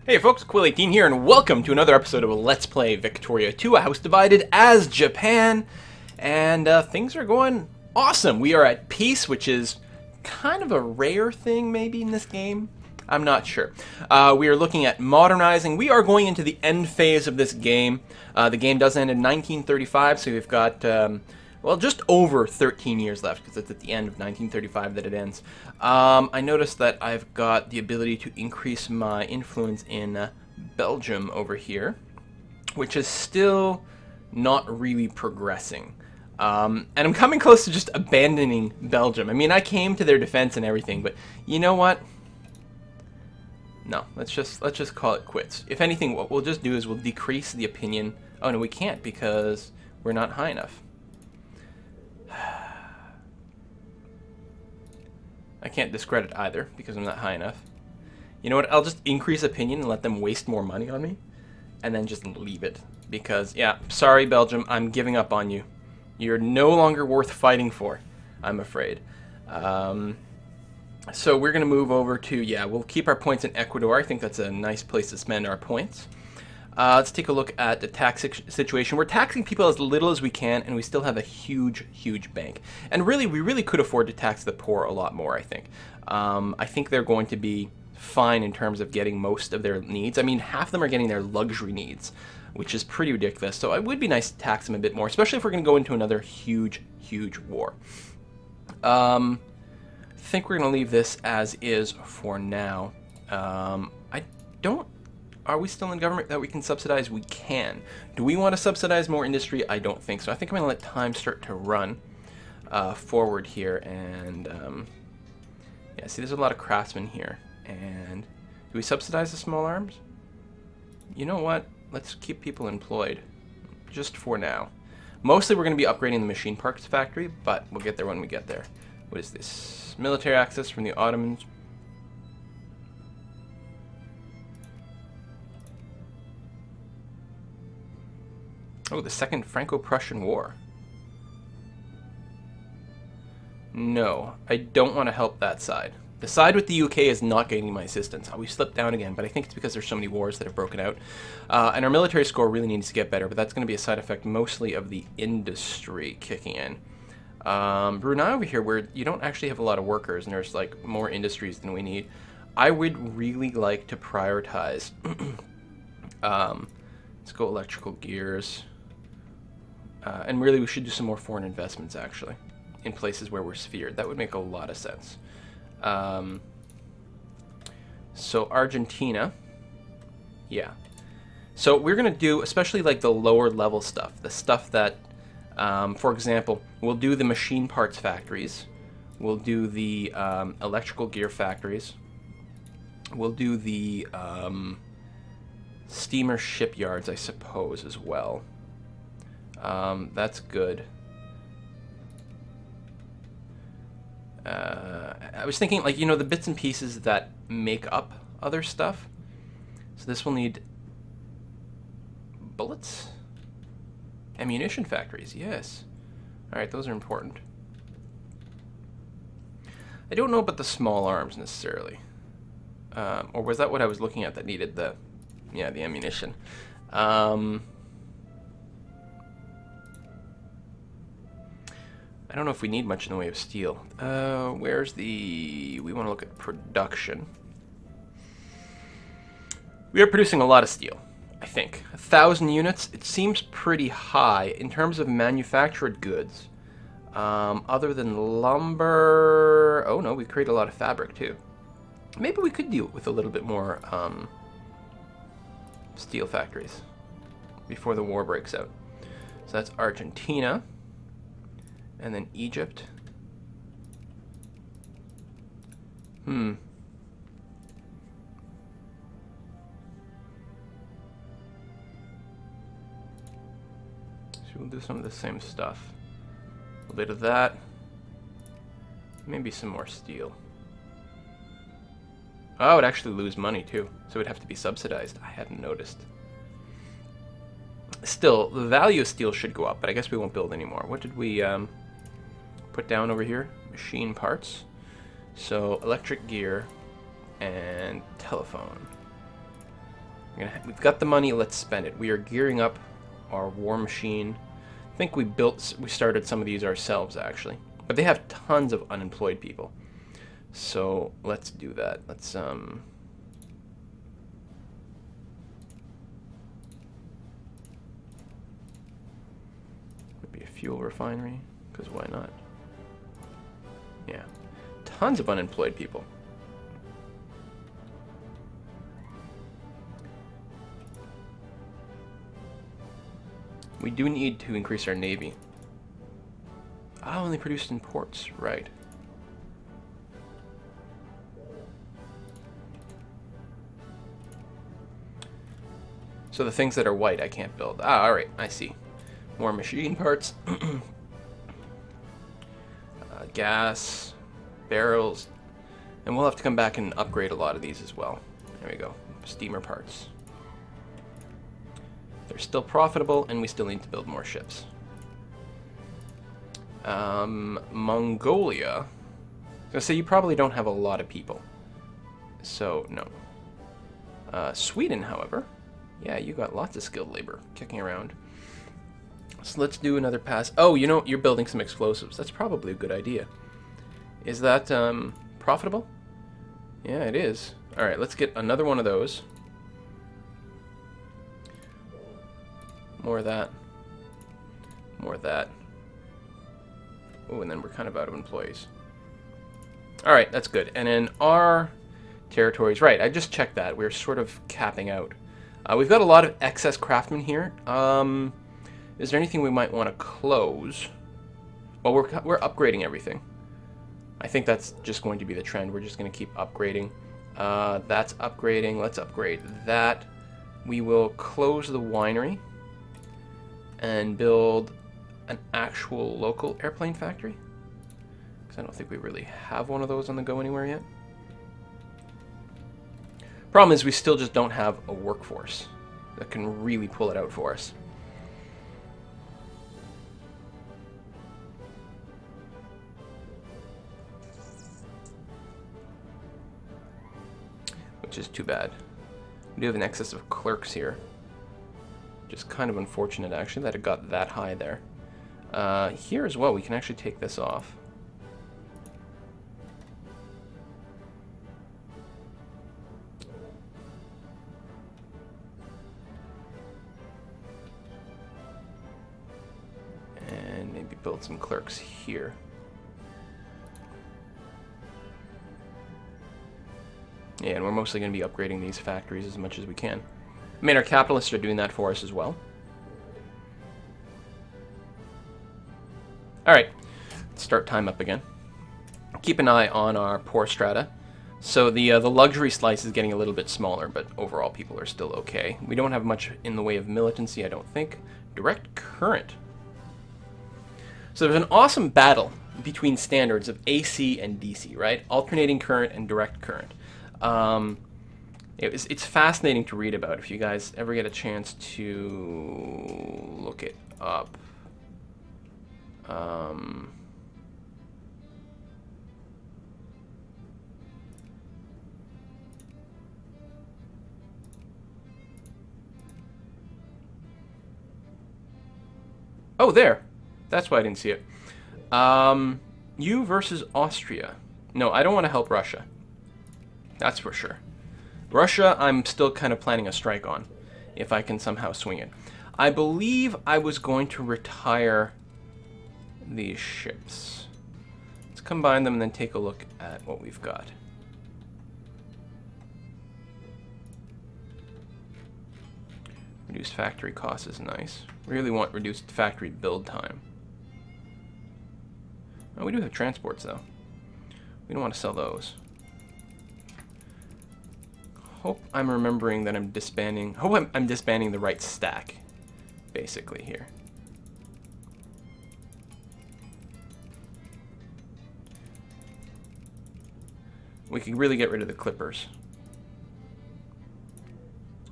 Hey folks, Quill18 here, and welcome to another episode of Let's Play Victoria 2, A House Divided as Japan. And things are going awesome. We are at peace, which is kind of a rare thing maybe in this game. I'm not sure. We are looking at modernizing. We are going into the end phase of this game. The game does end in 1935, so we've got, well, just over 13 years left, because it's at the end of 1935 that it ends. I noticed that I've got the ability to increase my influence in Belgium over here, which is still not really progressing. And I'm coming close to just abandoning Belgium. I mean, I came to their defense and everything, but you know what? No, let's just call it quits. If anything, what we'll just do is we'll decrease the opinion. Oh no, we can't because we're not high enough. I can't discredit either because I'm not high enough. You know what? I'll just increase opinion and let them waste more money on me, and then just leave it. Because, yeah, sorry Belgium, I'm giving up on you. You're no longer worth fighting for, I'm afraid. So we're going to move over to, yeah, we'll keep our points in Ecuador. I think that's a nice place to spend our points. Let's take a look at the tax situation. We're taxing people as little as we can, and we still have a huge, huge bank. And really, we really could afford to tax the poor a lot more, I think. I think they're going to be fine in terms of getting most of their needs. I mean, half of them are getting their luxury needs, which is pretty ridiculous. So it would be nice to tax them a bit more, especially if we're going to go into another huge, huge war. I think we're going to leave this as is for now. I don't... Are we still in government that we can subsidize? We can. Do we want to subsidize more industry? I don't think so. I think I'm going to let time start to run forward here. And, yeah, see, there's a lot of craftsmen here. And do we subsidize the small arms? You know what? Let's keep people employed, just for now. Mostly we're going to be upgrading the machine parts factory, but we'll get there when we get there. What is this? Military access from the Ottomans. Oh, the Second Franco-Prussian War. No, I don't want to help that side. The side with the UK is not getting my assistance. Oh, we slipped down again, but I think it's because there's so many wars that have broken out. And our military score really needs to get better, but that's going to be a side effect mostly of the industry kicking in. Brunei over here, where you don't actually have a lot of workers, and there's like more industries than we need. I would really like to prioritize. Let's go electrical gears. And really, we should do some more foreign investments, actually, in places where we're sphered. That would make a lot of sense. So Argentina, yeah. So we're going to do, especially like the lower level stuff, the stuff that, for example, we'll do the machine parts factories. We'll do the electrical gear factories. We'll do the steamer shipyards, I suppose, as well. That's good. I was thinking, like, you know, the bits and pieces that make up other stuff. So this will need bullets? Ammunition factories, yes. Alright, those are important. I don't know about the small arms necessarily. Or was that what I was looking at that needed the, yeah, the ammunition? I don't know if we need much in the way of steel. Where's the... We want to look at production. We are producing a lot of steel, I think. 1,000 units, it seems pretty high in terms of manufactured goods. Other than lumber... Oh no, we create a lot of fabric too. Maybe we could deal with a little bit more steel factories before the war breaks out. So that's Argentina. And then Egypt. So we'll do some of the same stuff. A bit of that. Maybe some more steel. Oh, I would actually lose money too, so it would have to be subsidized. I hadn't noticed. Still, the value of steel should go up, but I guess we won't build anymore. What did we put down over here? Machine parts. So electric gear and telephone. We've got the money, let's spend it. We are gearing up our war machine. I think we started some of these ourselves, actually. But they have tons of unemployed people. So let's do that. Let's, maybe a fuel refinery, because why not? Yeah. Tons of unemployed people. We do need to increase our navy. Ah, only produced in ports, right. So the things that are white I can't build. Ah, alright, I see. More machine parts. Gas, barrels, and we'll have to come back and upgrade a lot of these as well. There we go. Steamer parts. They're still profitable, and we still need to build more ships. Mongolia. I was gonna say you probably don't have a lot of people, so no. Sweden, however, yeah, you got lots of skilled labor kicking around. So let's do another pass. Oh, you know, you're building some explosives. That's probably a good idea. Is that profitable? Yeah, it is. All right, let's get another one of those. More of that. More of that. Oh, and then we're kind of out of employees. All right, that's good. And in our territories, right, I just checked that. We're sort of capping out. We've got a lot of excess craftsmen here. Is there anything we might want to close? Well, we're upgrading everything. I think that's just going to be the trend. We're just going to keep upgrading. That's upgrading. Let's upgrade that. We will close the winery and build an actual local airplane factory, because I don't think we really have one of those on the go anywhere yet. Problem is we still just don't have a workforce that can really pull it out for us. Which is too bad. We do have an excess of clerks here. Just kind of unfortunate, actually, that it got that high there. Here as well, we can actually take this off. And maybe build some clerks here. Yeah, and we're mostly going to be upgrading these factories as much as we can. I mean, our capitalists are doing that for us as well. Alright, let's start time up again. Keep an eye on our poor strata. So the luxury slice is getting a little bit smaller, but overall people are still okay. We don't have much in the way of militancy, I don't think. Direct current. So there's an awesome battle between standards of AC and DC, right? Alternating current and direct current. It's fascinating to read about if you guys ever get a chance to look it up. Oh, there. That's why I didn't see it. You versus Austria. No, I don't want to help Russia. That's for sure. Russia, I'm still kind of planning a strike on, if I can somehow swing it. I believe I was going to retire these ships. Let's combine them and then take a look at what we've got. Reduced factory cost is nice. Really want reduced factory build time. Oh, we do have transports though. We don't want to sell those. Hope I'm remembering that I'm disbanding. Hope I'm disbanding the right stack, basically here. We could really get rid of the clippers.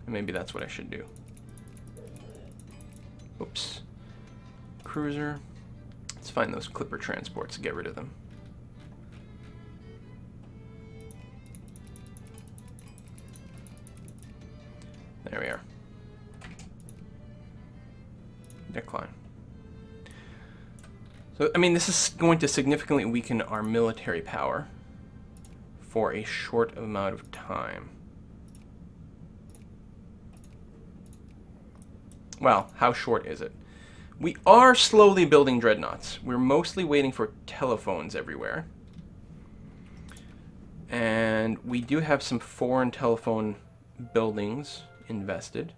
And maybe that's what I should do. Oops. Cruiser. Let's find those clipper transports and get rid of them. There we are. Decline. So, I mean, this is going to significantly weaken our military power for a short amount of time. Well, how short is it? We are slowly building dreadnoughts. We're mostly waiting for telephones everywhere. And we do have some foreign telephone buildings invested.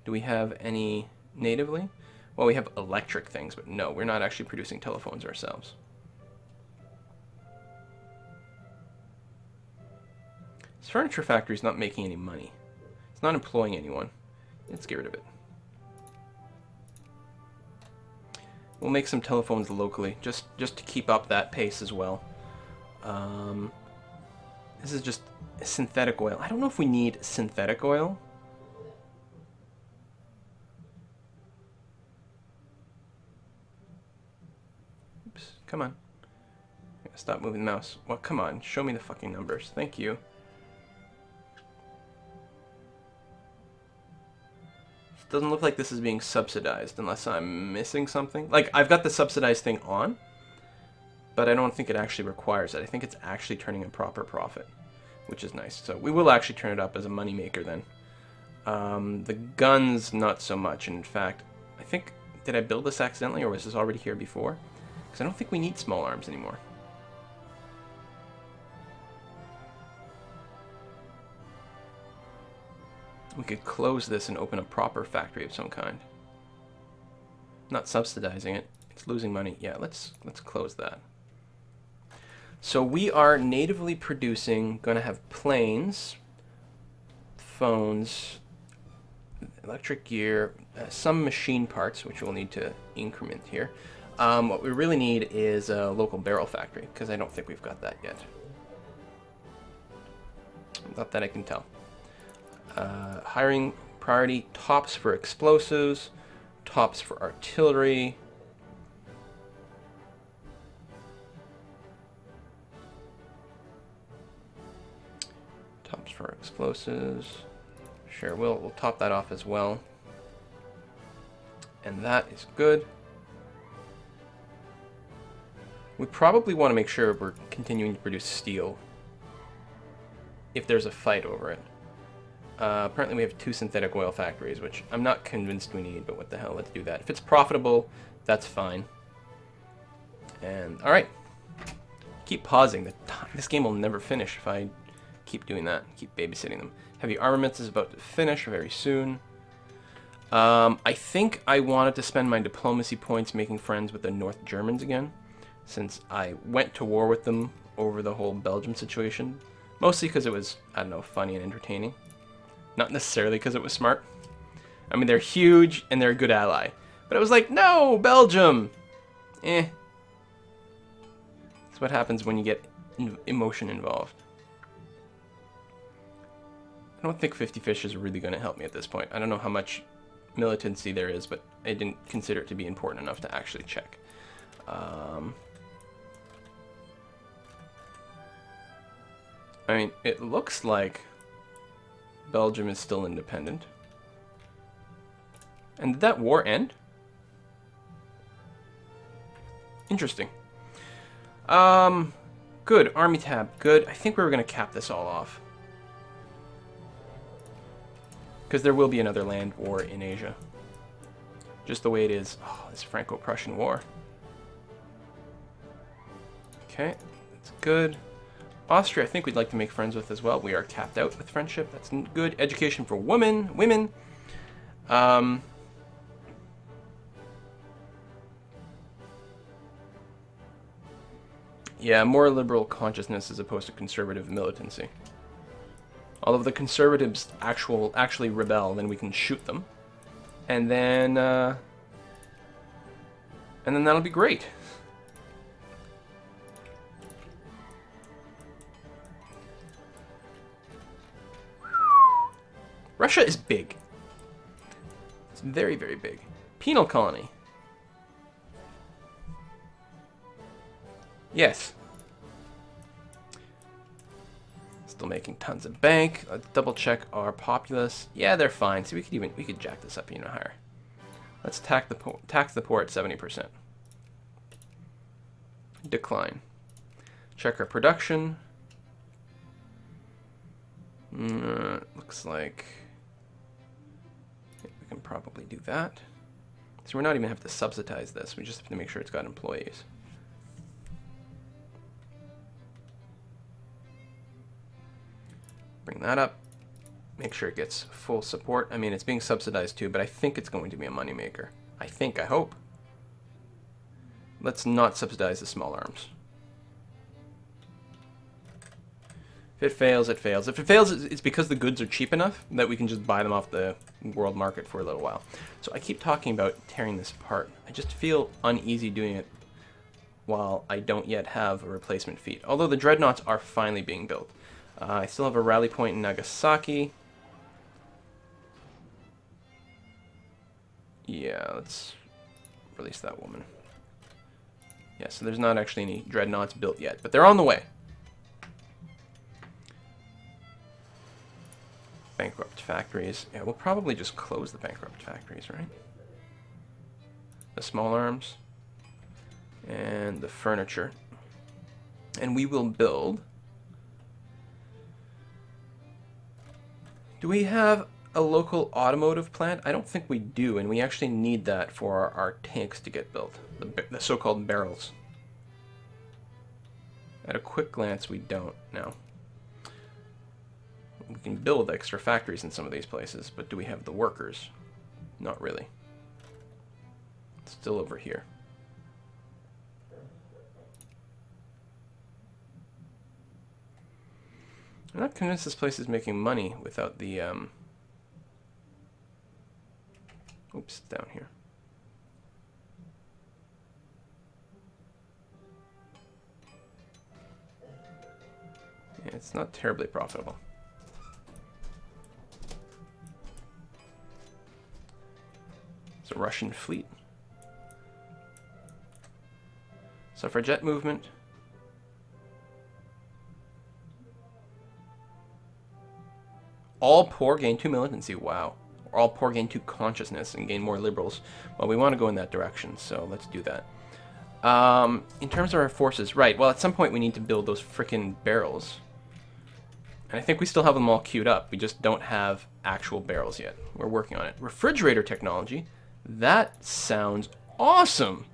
Do we have any natively? Well, we have electric things, but no, we're not actually producing telephones ourselves. This furniture factory is not making any money. It's not employing anyone. Let's get rid of it. We'll make some telephones locally, just to keep up that pace as well. This is just synthetic oil. I don't know if we need synthetic oil. Oops, come on. Stop moving the mouse. Well, come on, show me the fucking numbers. Thank you. It doesn't look like this is being subsidized unless I'm missing something. Like, I've got the subsidized thing on, but I don't think it actually requires it. I think it's actually turning a proper profit, which is nice. So we will actually turn it up as a moneymaker then. The guns, not so much. And in fact, I think, did I build this accidentally or was this already here before? Because I don't think we need small arms anymore. We could close this and open a proper factory of some kind. Not subsidizing it. It's losing money. Yeah, let's close that. So we are natively producing, going to have planes, phones, electric gear, some machine parts, which we'll need to increment here. What we really need is a local barrel factory, because I don't think we've got that yet. Not that I can tell. Hiring priority, tops for explosives, tops for artillery. Tops for explosives. Sure, we'll top that off as well. And that is good. We probably want to make sure we're continuing to produce steel if there's a fight over it. Apparently we have 2 synthetic oil factories, which I'm not convinced we need, but what the hell, let's do that. If it's profitable, that's fine. And, alright. Keep pausing. This game will never finish if I keep doing that, keep babysitting them. Heavy armaments is about to finish very soon. I think I wanted to spend my diplomacy points making friends with the North Germans again, since I went to war with them over the whole Belgium situation. Mostly because it was, I don't know, funny and entertaining. Not necessarily because it was smart. I mean, they're huge and they're a good ally. But it was like, no, Belgium! That's what happens when you get emotion involved. I don't think 50 Fish is really going to help me at this point. I don't know how much militancy there is, but I didn't consider it to be important enough to actually check. I mean, it looks like Belgium is still independent. And did that war end? Interesting. Good. Army tab. Good. I think we were going to cap this all off. Because there will be another land war in Asia. Just the way it is. Oh, this Franco-Prussian War. Okay. That's good. Austria, I think we'd like to make friends with as well. We are capped out with friendship. That's good. Education for women. Yeah, more liberal consciousness as opposed to conservative militancy. Although the conservatives actually rebel, then we can shoot them. And then that'll be great. Russia is big. It's very, very big. Penal colony. Yes. Still making tons of bank. Let's double check our populace. Yeah, they're fine. See, we could jack this up even higher. Let's tax the poor at 70%. Decline. Check our production. Looks like we can probably do that. So we're not even have to subsidize this. We just have to make sure it's got employees. Bring that up. Make sure it gets full support. I mean, it's being subsidized too, but I think it's going to be a moneymaker. I hope. Let's not subsidize the small arms. If it fails, it fails. If it fails, it's because the goods are cheap enough that we can just buy them off the world market for a little while. So I keep talking about tearing this apart. I just feel uneasy doing it while I don't yet have a replacement fleet. Although the dreadnoughts are finally being built. I still have a rally point in Nagasaki. Yeah, let's release that woman. Yeah, so there's not actually any dreadnoughts built yet, but they're on the way. Bankrupt factories. Yeah, we'll probably just close the bankrupt factories, right? The small arms. And the furniture. And we will build... Do we have a local automotive plant? I don't think we do, and we actually need that for our tanks to get built. The so-called barrels. At a quick glance, we don't now. We can build extra factories in some of these places, but do we have the workers? Not really. It's still over here. I'm not convinced this place is making money without the, oops, down here. Yeah, it's not terribly profitable. It's a Russian fleet. Suffragette movement. All poor gain 2 militancy. Wow. Or all poor gain 2 consciousness and gain more liberals. Well, we want to go in that direction, so let's do that. In terms of our forces, right. Well, at some point we need to build those frickin' barrels. And I think we still have them all queued up. We just don't have actual barrels yet. We're working on it. Refrigerator technology. That sounds awesome.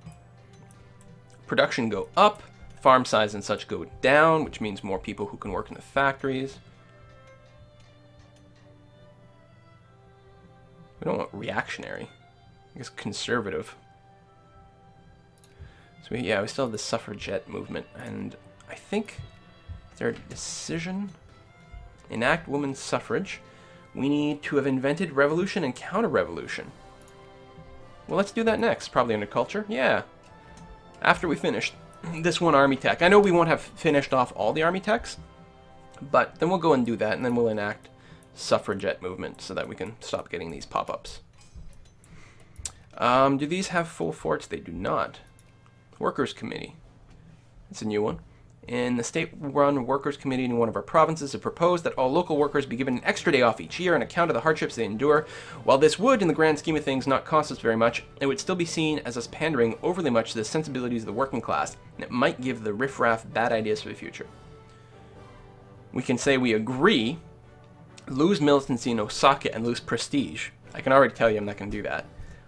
Production go up. Farm size and such go down, which means more people who can work in the factories. We don't want reactionary. I guess conservative. So we still have the suffragette movement, and I think is there a decision? Enact women's suffrage. We need to have invented revolution and counter-revolution. Well, let's do that next. Probably under culture. Yeah. After we finish this one army tech. I know we won't have finished off all the army techs, but then we'll go and do that, and then we'll enact suffragette movement so that we can stop getting these pop-ups. Do these have full forts? They do not. Workers' Committee. It's a new one. In the state-run Workers' Committee in one of our provinces, it proposed that all local workers be given an extra day off each year on account of the hardships they endure. While this would, in the grand scheme of things, not cost us very much, it would still be seen as us pandering overly much to the sensibilities of the working class, and it might give the riffraff bad ideas for the future. We can say we agree, lose militancy in Osaka and lose prestige. I can already tell you I'm not going to do that.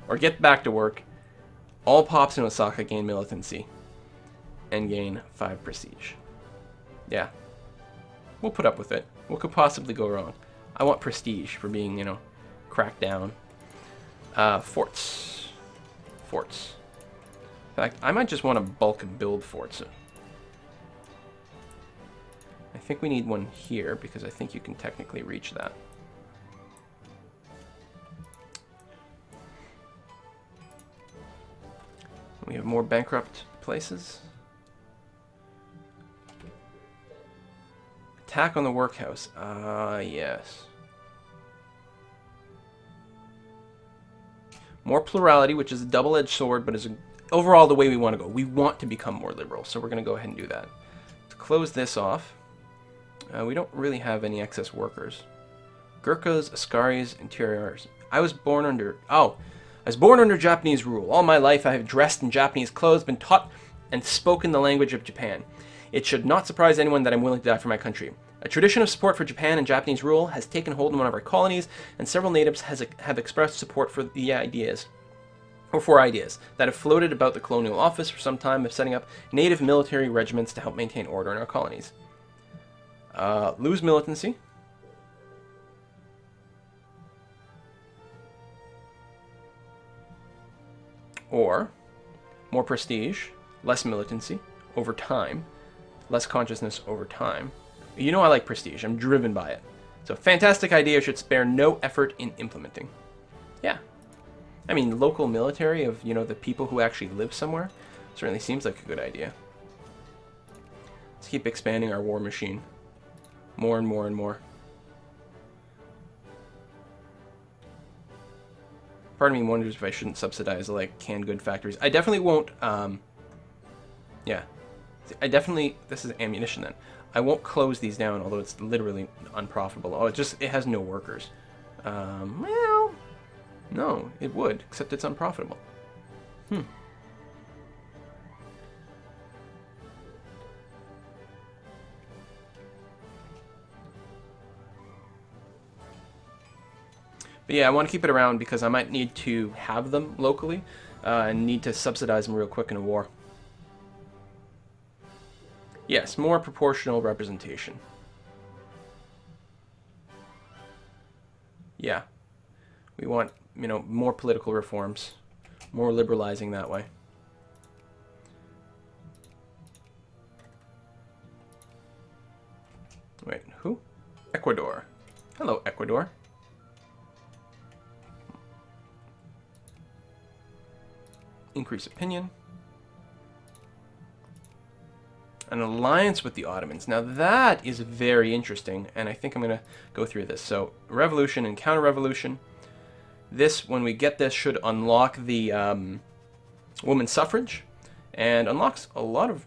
Or get back to work. All pops in Osaka gain militancy and gain 5 prestige. Yeah. We'll put up with it. What could possibly go wrong? I want prestige for being, cracked down. Forts. Forts. In fact, I might just want to bulk build forts. I think we need one here because I think you can technically reach that. We have more bankrupt places. Attack on the workhouse. Yes. More plurality, which is a double-edged sword, but is overall the way we want to go. We want to become more liberal, so we're going to go ahead and do that. To close this off, We don't really have any excess workers. Gurkhas, Askaris, Interiors. I was born under Japanese rule. All my life I have dressed in Japanese clothes, been taught and spoken the language of Japan. It should not surprise anyone that I'm willing to die for my country. A tradition of support for Japan and Japanese rule has taken hold in one of our colonies, and several natives have expressed support for the ideas that have floated about the colonial office for some time of setting up native military regiments to help maintain order in our colonies. Lose militancy. Or more prestige, less militancy over time, less consciousness over time. You know I like prestige. I'm driven by it. So fantastic idea should spare no effort in implementing. Yeah. I mean, local military of, the people who actually live somewhere certainly seems like a good idea. Let's keep expanding our war machine. More and more and more. Part of me wonders if I shouldn't subsidize, like, canned good factories. I definitely won't, yeah. This is ammunition then. I won't close these down, although it's literally unprofitable. Oh, it has no workers. Well, no, it would, except it's unprofitable. But yeah, I want to keep it around because I might need to have them locally and need to subsidize them real quick in a war. Yes, more proportional representation. Yeah. We want, more political reforms. More liberalizing that way. Wait, who? Ecuador. Hello, Ecuador. Increase opinion. An alliance with the Ottomans. Now that is very interesting, and I think I'm going to go through this. So, revolution and counter-revolution. This, when we get this, should unlock the women's suffrage, and unlocks a lot of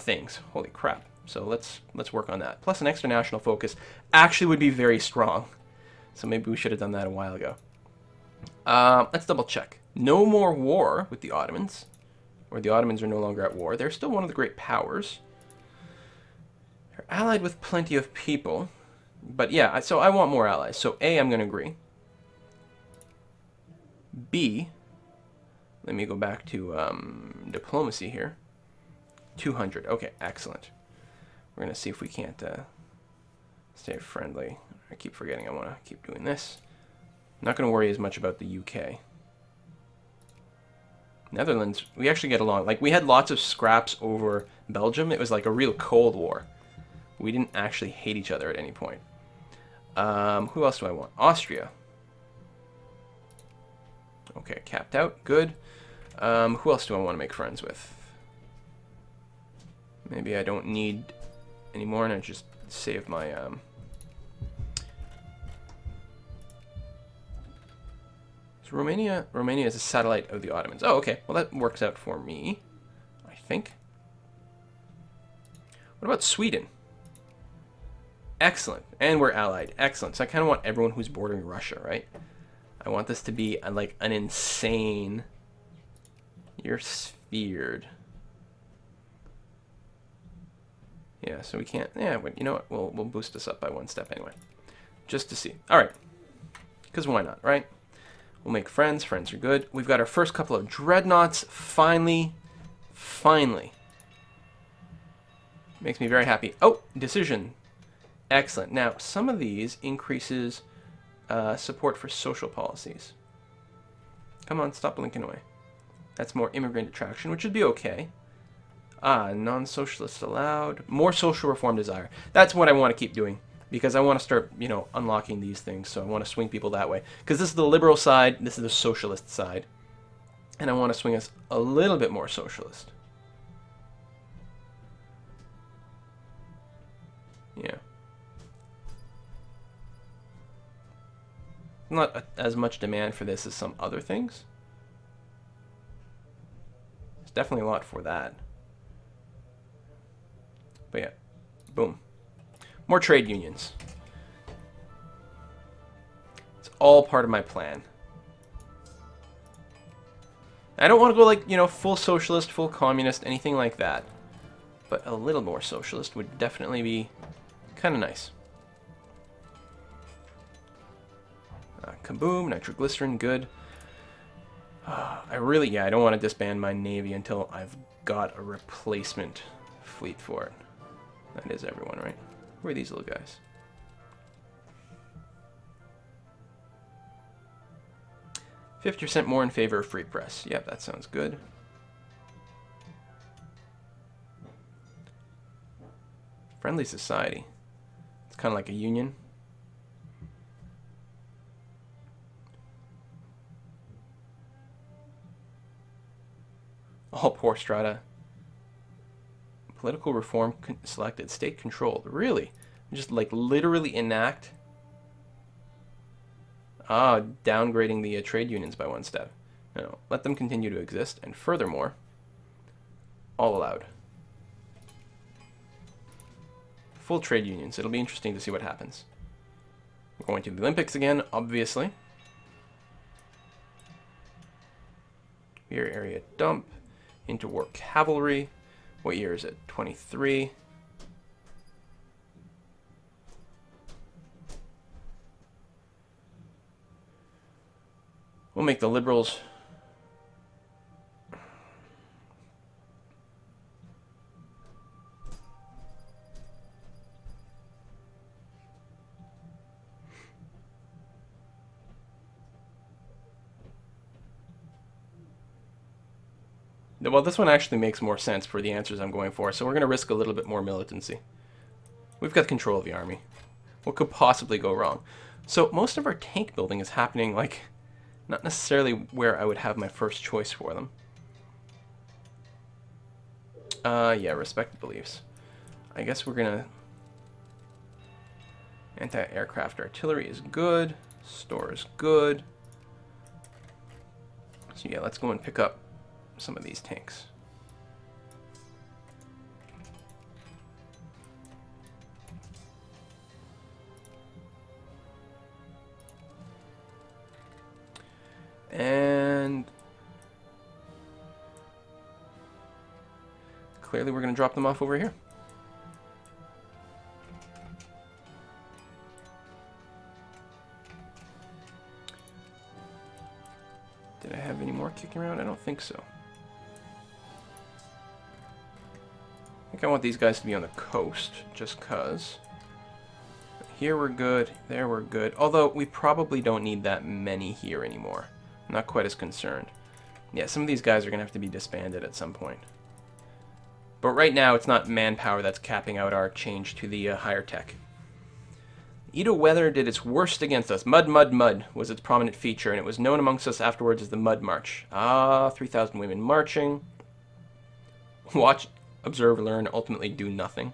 things. Holy crap! So let's work on that. Plus, an extra national focus actually would be very strong. So maybe we should have done that a while ago. Let's double check. No more war with the Ottomans, or the Ottomans are no longer at war. They're still one of the great powers. They're allied with plenty of people. But yeah, so I want more allies. So A, I'm going to agree. B, let me go back to diplomacy here. 200. Okay, excellent. We're going to see if we can't stay friendly. I keep forgetting I want to keep doing this. I'm not going to worry as much about the UK. Netherlands, we actually get along. Like, we had lots of scraps over Belgium. It was like a real Cold War. We didn't actually hate each other at any point. Who else do I want? Austria. Okay, capped out. Good. Who else do I want to make friends with? Maybe I don't need any more, and I just save my... So Romania is a satellite of the Ottomans. Oh, okay. Well, that works out for me, I think. What about Sweden? Excellent. And we're allied. Excellent. So I kind of want everyone who's bordering Russia, right? I want this to be like an insane... You're sphered. Yeah, so we can't... Yeah, but you know what? We'll boost this up by one step anyway. Just to see. All right. Because why not, right? We'll make friends. Friends are good. We've got our first couple of dreadnoughts. Finally. Finally. Makes me very happy. Oh, decision. Excellent. Now, some of these increases support for social policies. Come on, stop blinking away. That's more immigrant attraction, which would be okay. Non-socialists allowed. More social reform desire. That's what I want to keep doing. Because I want to start, unlocking these things. So I want to swing people that way. Because this is the liberal side. This is the socialist side. And I want to swing us a little bit more socialist. Yeah. Not as much demand for this as some other things. There's definitely a lot for that. But yeah. Boom. More trade unions. It's all part of my plan. I don't want to go like, you know, full socialist, full communist, anything like that. But a little more socialist would definitely be kind of nice. Kaboom, nitroglycerin, good. I don't want to disband my navy until I've got a replacement fleet for it. That is everyone, right? Who are these little guys? %50 more in favor of free press. Yep, that sounds good. Friendly society. It's kind of like a union. All poor strata. Political reform selected. State controlled. Really? Just like literally enact. Downgrading the trade unions by one step. No, let them continue to exist, and furthermore, all allowed. Full trade unions. It'll be interesting to see what happens. We're going to the Olympics again, obviously. Beer area dump. Interwar cavalry. What year is it? 23. We'll make the liberals. Well, this one actually makes more sense for the answers I'm going for, so we're going to risk a little bit more militancy. We've got control of the army. What could possibly go wrong? So most of our tank building is happening, like, not necessarily where I would have my first choice for them. Yeah, respected beliefs. I guess we're going to... Anti-aircraft artillery is good. Store is good. So yeah, let's go and pick up some of these tanks. And clearly we're going to drop them off over here. Did I have any more kicking around? I don't think so. I think I want these guys to be on the coast, just cause. Here we're good, there we're good. Although, we probably don't need that many here anymore. I'm not quite as concerned. Yeah, some of these guys are going to have to be disbanded at some point. But right now, it's not manpower that's capping out our change to the higher tech. Edo weather did its worst against us. Mud, mud, mud was its prominent feature, and it was known amongst us afterwards as the Mud March. 3,000 women marching. Watch, observe, learn, ultimately do nothing.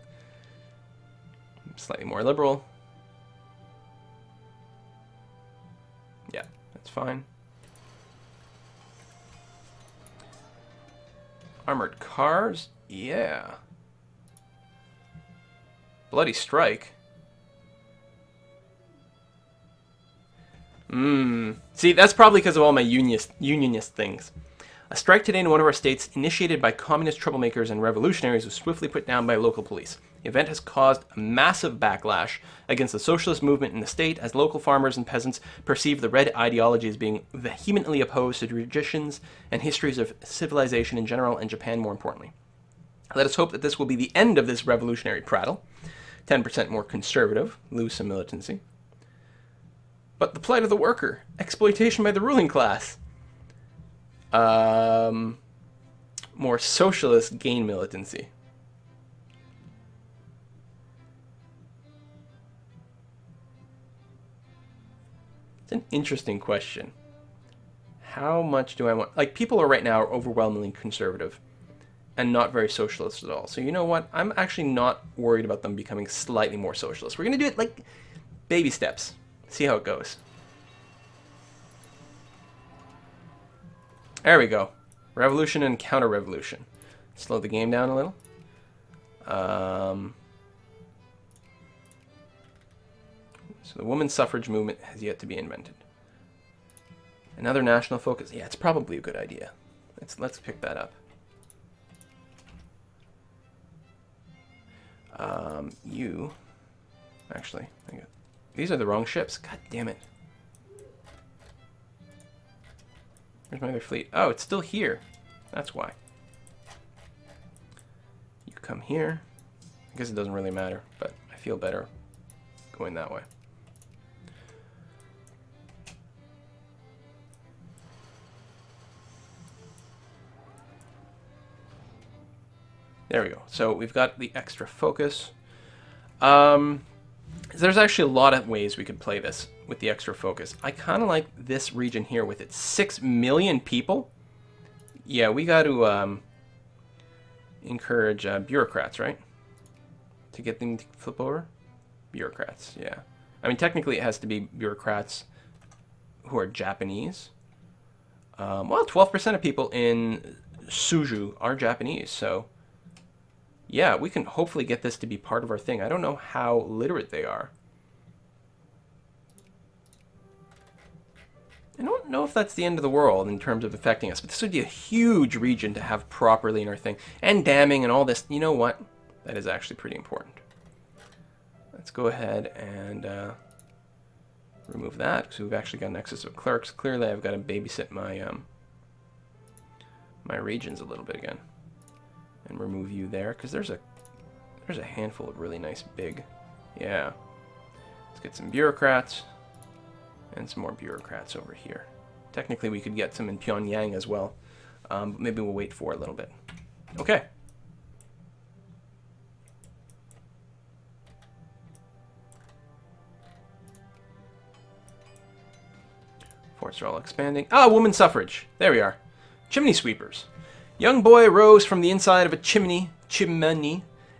Slightly more liberal. Yeah, that's fine. Armored cars? Yeah. Bloody strike. See, that's probably because of all my unionist things. A strike today in one of our states, initiated by communist troublemakers and revolutionaries, was swiftly put down by local police. The event has caused a massive backlash against the socialist movement in the state, as local farmers and peasants perceive the red ideology as being vehemently opposed to traditions and histories of civilization in general, and Japan more importantly. Let us hope that this will be the end of this revolutionary prattle. 10% more conservative, lose some militancy. But the plight of the worker, exploitation by the ruling class. More socialist, gain militancy. It's an interesting question. How much do I want? Like, people are right now overwhelmingly conservative and not very socialist at all. So you know what? I'm actually not worried about them becoming slightly more socialist. We're going to do it like baby steps. See how it goes. There we go. Revolution and counter-revolution. Slow the game down a little. So the women's suffrage movement has yet to be invented. Another national focus. Yeah, it's probably a good idea. Let's pick that up. You... Actually, these are the wrong ships. God damn it. Where's my other fleet? Oh, it's still here. That's why. You come here. I guess it doesn't really matter, but I feel better going that way. There we go. So we've got the extra focus. There's actually a lot of ways we could play this with the extra focus. I kind of like this region here with its 6 million people. Yeah, we got to encourage bureaucrats, right? To get them to flip over? Bureaucrats, yeah. I mean, technically it has to be bureaucrats who are Japanese. Well, 12% of people in Suju are Japanese, so... Yeah, we can hopefully get this to be part of our thing. I don't know how literate they are. I don't know if that's the end of the world in terms of affecting us, but this would be a huge region to have properly in our thing. And damming and all this. You know what? That is actually pretty important. Let's go ahead and remove that, because we've actually got an excess of clerks. Clearly, I've got to babysit my my regions a little bit again. And remove you there, because there's a handful of really nice big, yeah. Let's get some bureaucrats and some more bureaucrats over here. Technically, we could get some in Pyongyang as well, but maybe we'll wait for a little bit. Okay. Forts are all expanding. Ah, women's suffrage. There we are. Chimney sweepers. Young boy rose from the inside of a chimney,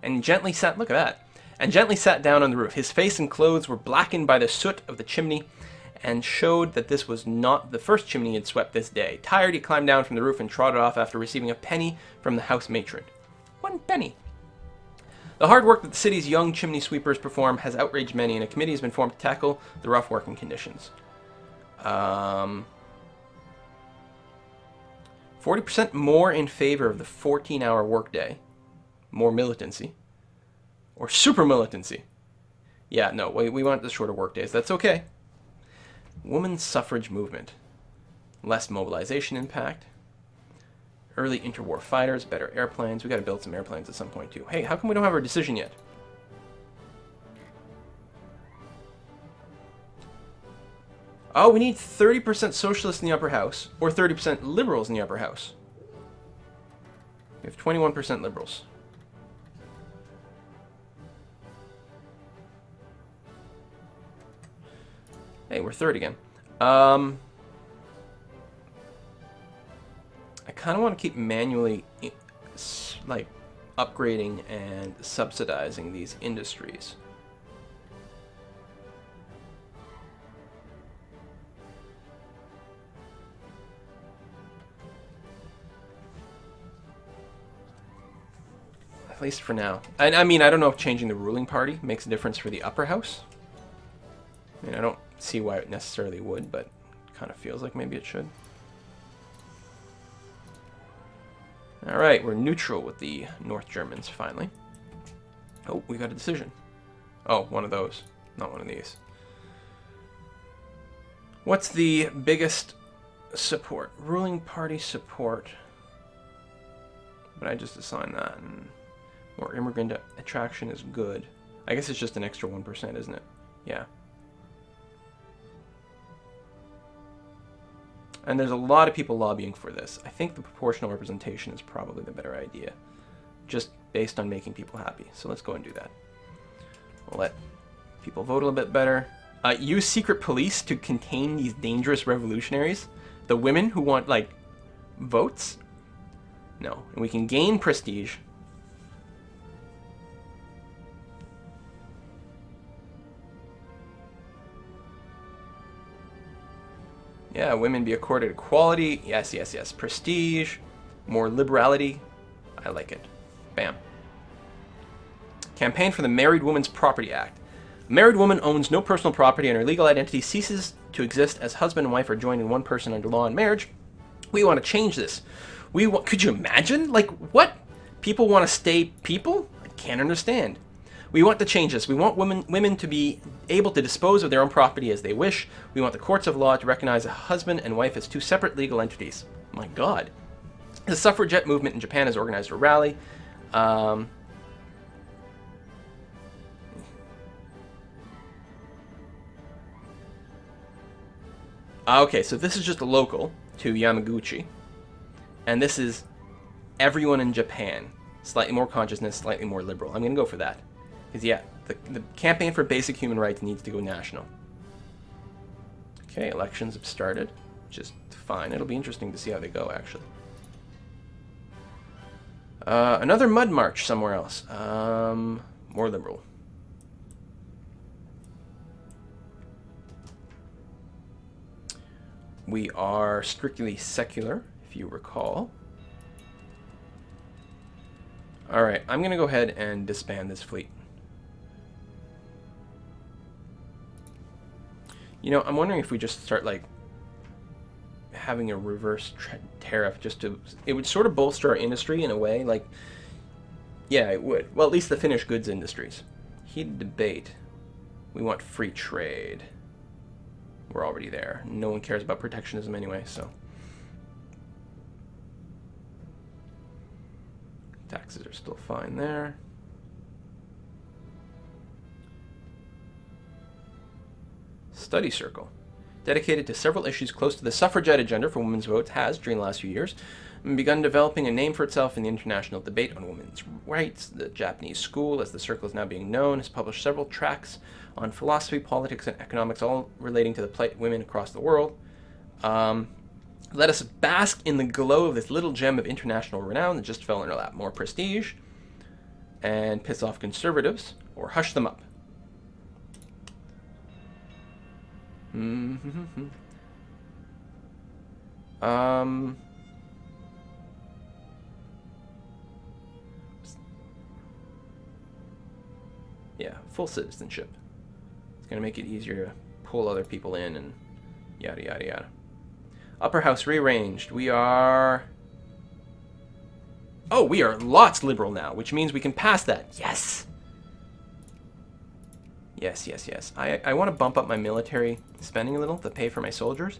and gently sat, look at that, and gently sat down on the roof. His face and clothes were blackened by the soot of the chimney, and showed that this was not the first chimney he had swept this day. Tired, he climbed down from the roof and trotted off after receiving a penny from the house matron. 1 penny. The hard work that the city's young chimney sweepers perform has outraged many, and a committee has been formed to tackle the rough working conditions. 40% more in favor of the 14-hour workday. More militancy. Or super militancy. Yeah, no, we want the shorter workdays. That's okay. Women's suffrage movement. Less mobilization impact. Early interwar fighters, better airplanes. We got to build some airplanes at some point too. Hey, how come we don't have our decision yet? Oh, we need 30% socialists in the upper house, or 30% liberals in the upper house. We have 21% liberals. Hey, we're third again. I kind of want to keep manually, like, upgrading and subsidizing these industries. At least for now. I mean, I don't know if changing the ruling party makes a difference for the upper house. I mean, I don't see why it necessarily would, but it kind of feels like maybe it should. Alright, we're neutral with the North Germans, finally. Oh, we got a decision. Oh, one of those, not one of these. What's the biggest support? Ruling party support. But I just assign that. And more immigrant attraction is good. I guess it's just an extra 1%, isn't it? Yeah. And there's a lot of people lobbying for this. I think the proportional representation is probably the better idea, just based on making people happy. So let's go and do that. We'll let people vote a little bit better. Use secret police to contain these dangerous revolutionaries. The women who want, like, votes? No. And we can gain prestige. Yeah, women be accorded equality. Yes, yes, yes. Prestige. More liberality. I like it. Bam. Campaign for the Married Women's Property Act. A married woman owns no personal property and her legal identity ceases to exist as husband and wife are joined in one person under law and marriage. We want to change this. Could you imagine? Like, what? People want to stay people? I can't understand. We want to change this. We want women to be able to dispose of their own property as they wish. We want the courts of law to recognize a husband and wife as two separate legal entities. My God. The suffragette movement in Japan has organized a rally. Okay, so this is just a local to Yamaguchi. And this is everyone in Japan. Slightly more consciousness, slightly more liberal. I'm going to go for that. Because, yeah, the campaign for basic human rights needs to go national. Okay, elections have started, which is fine. It'll be interesting to see how they go, actually. Another mud march somewhere else. More liberal. We are strictly secular, if you recall. Alright, I'm going to go ahead and disband this fleet. You know, I'm wondering if we just start, like, having a reverse tariff just to... It would sort of bolster our industry in a way, like... Yeah, it would. Well, at least the finished goods industries. Heated debate. We want free trade. We're already there. No one cares about protectionism anyway, so... Taxes are still fine there. Study circle, dedicated to several issues close to the suffragette agenda for women's votes, has, during the last few years, begun developing a name for itself in the international debate on women's rights. The Japanese school, as the circle is now being known, has published several tracts on philosophy, politics, and economics, all relating to the plight of women across the world. Let us bask in the glow of this little gem of international renown that just fell in our lap. More prestige, and piss off conservatives, or hush them up. Yeah, full citizenship. It's going to make it easier to pull other people in and yada yada yada. Upper house rearranged. We are... Oh, we are lots liberal now, which means we can pass that. Yes! Yes, yes, yes. I want to bump up my military spending a little to pay for my soldiers.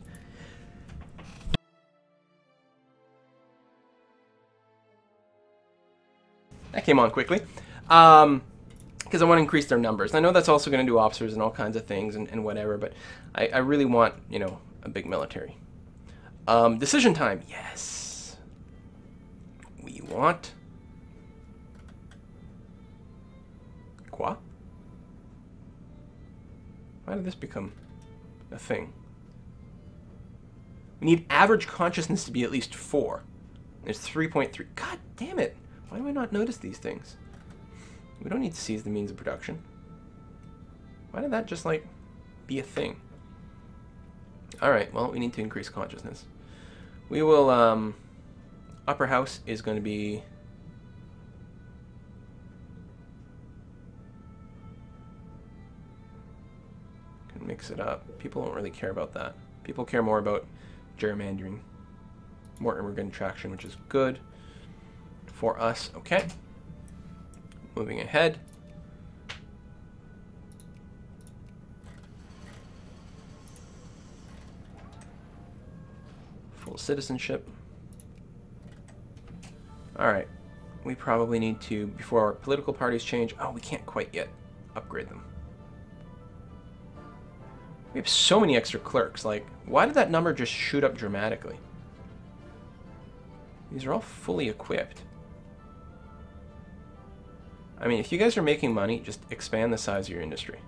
That came on quickly. Because I want to increase their numbers. I know that's also going to do officers and all kinds of things and whatever, but I really want, you know, a big military. Decision time. Yes. We want... Quoi? Why did this become a thing? We need average consciousness to be at least 4. There's 3.3. God damn it. Why do I not notice these things? We don't need to seize the means of production. Why did that just, like, be a thing? Alright, well, we need to increase consciousness. We will, upper house is going to be... Can mix it up. People don't really care about that. People care more about gerrymandering. More immigrant traction, which is good for us. Okay. Moving ahead. Full citizenship. Alright. We probably need to, before our political parties change... Oh, we can't quite yet upgrade them. We have so many extra clerks. Like, why did that number just shoot up dramatically? These are all fully equipped. I mean, if you guys are making money, just expand the size of your industry.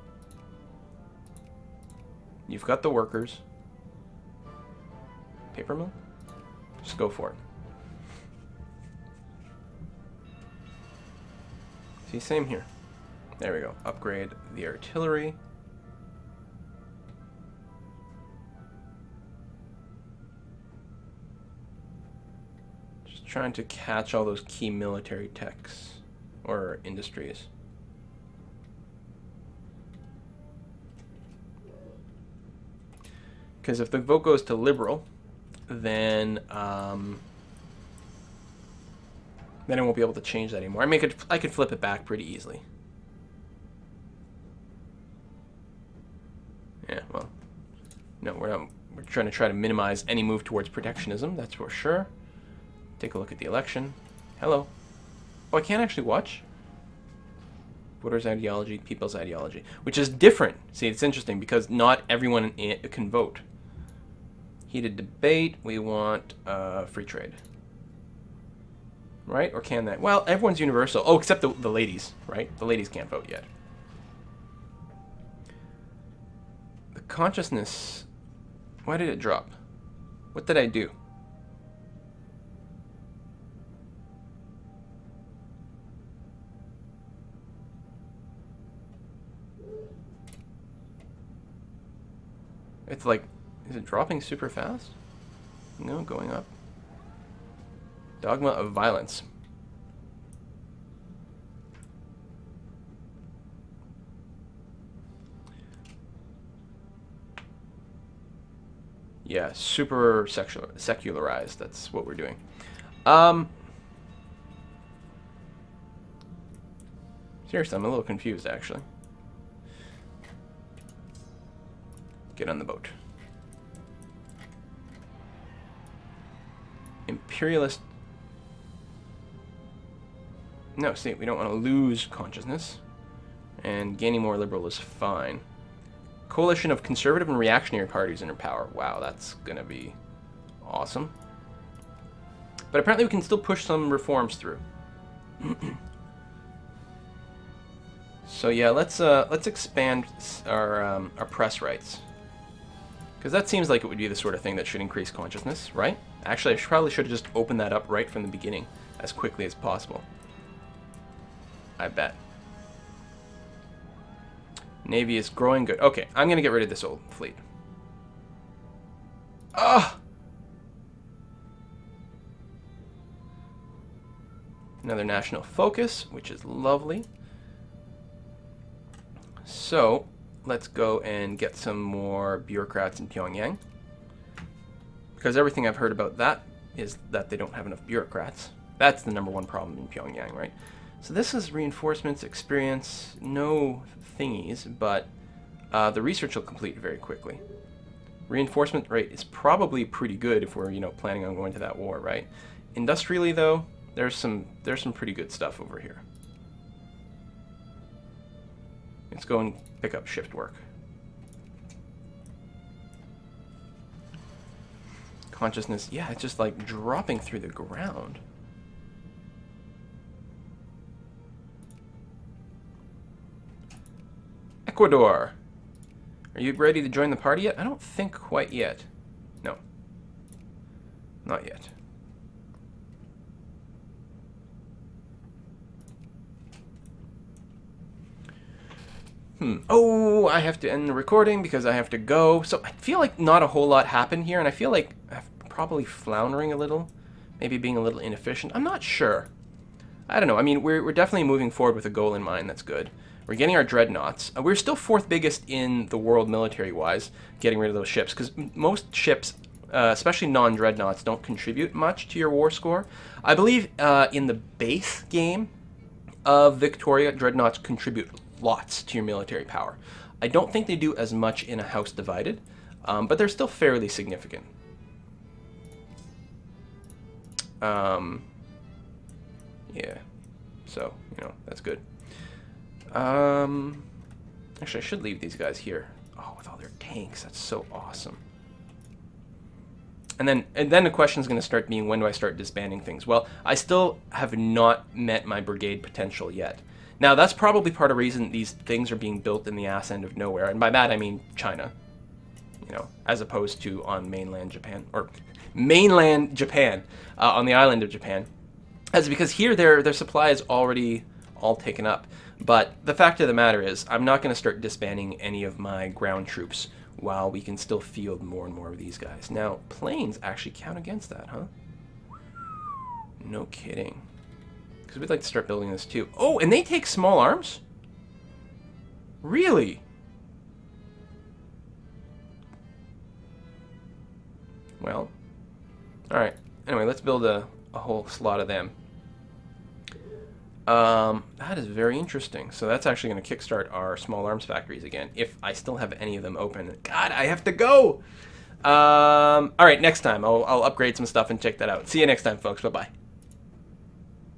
You've got the workers. Paper mill? Just go for it. See, same here. There we go. Upgrade the artillery. Just trying to catch all those key military techs or industries. Because if the vote goes to Liberal, then then I won't be able to change that anymore. I could flip it back pretty easily. Yeah, well, no, we're not. We're trying to minimize any move towards protectionism. That's for sure. Take a look at the election. Hello. Oh, I can't actually watch. Voters' ideology, people's ideology, which is different. See, it's interesting because not everyone can vote. Heated debate. We want free trade. Right? Or can that? Well, everyone's universal. Oh, except the ladies, right? The ladies can't vote yet. The consciousness... Why did it drop? What did I do? It's like... Is it dropping super fast? No, going up. Dogma of violence. Yeah, super secularized. That's what we're doing. Seriously, I'm a little confused, actually. Get on the boat. Imperialist... No, see, we don't want to lose consciousness. And gaining more liberal is fine. Coalition of conservative and reactionary parties in power. Wow, that's going to be awesome. But apparently we can still push some reforms through. So yeah, let's expand our press rights. Because that seems like it would be the sort of thing that should increase consciousness, right? Actually, I probably should have just opened that up right from the beginning, as quickly as possible. I bet. Navy is growing good. Okay, I'm going to get rid of this old fleet. Ah! Another national focus, which is lovely. So, let's go and get some more bureaucrats in Pyongyang. Because everything I've heard about that is that they don't have enough bureaucrats. That's the #1 problem in Pyongyang, right? So this is reinforcements, experience, no thingies, but the research will complete very quickly. Reinforcement rate is probably pretty good if we're, you know, planning on going to that war, right? Industrially, though, there's some pretty good stuff over here. Let's go and pick up shift work. Consciousness, yeah, it's just like dropping through the ground. Ecuador. Are you ready to join the party yet? I don't think quite yet. No. Not yet. Oh, I have to end the recording because I have to go. So I feel like not a whole lot happened here, and I feel like I'm probably floundering a little. Maybe being a little inefficient. I'm not sure. I don't know. I mean, we're definitely moving forward with a goal in mind. That's good. We're getting our dreadnoughts. We're still 4th biggest in the world military-wise, getting rid of those ships, because most ships, especially non-dreadnoughts, don't contribute much to your war score. I believe in the base game of Victoria, dreadnoughts contribute lots to your military power. I don't think they do as much in a House Divided, but they're still fairly significant. Yeah, so, you know, that's good. Actually, I should leave these guys here. Oh, with all their tanks, that's so awesome. And then the question is going to start being, when do I start disbanding things? Well, I still have not met my brigade potential yet. Now, that's probably part of the reason these things are being built in the ass end of nowhere, and by that I mean China, you know, as opposed to on mainland Japan, or mainland Japan, on the island of Japan. That's because here their supply is already all taken up. But the fact of the matter is, I'm not going to start disbanding any of my ground troops while we can still field more and more of these guys. Now, planes actually count against that, huh? No kidding. Because we'd like to start building this too. Oh, and they take small arms? Really? Well, all right. Anyway, let's build a whole slot of them. That is very interesting. So that's actually going to kickstart our small arms factories again, if I still have any of them open. God, I have to go! All right, next time I'll upgrade some stuff and check that out. See you next time, folks. Bye-bye.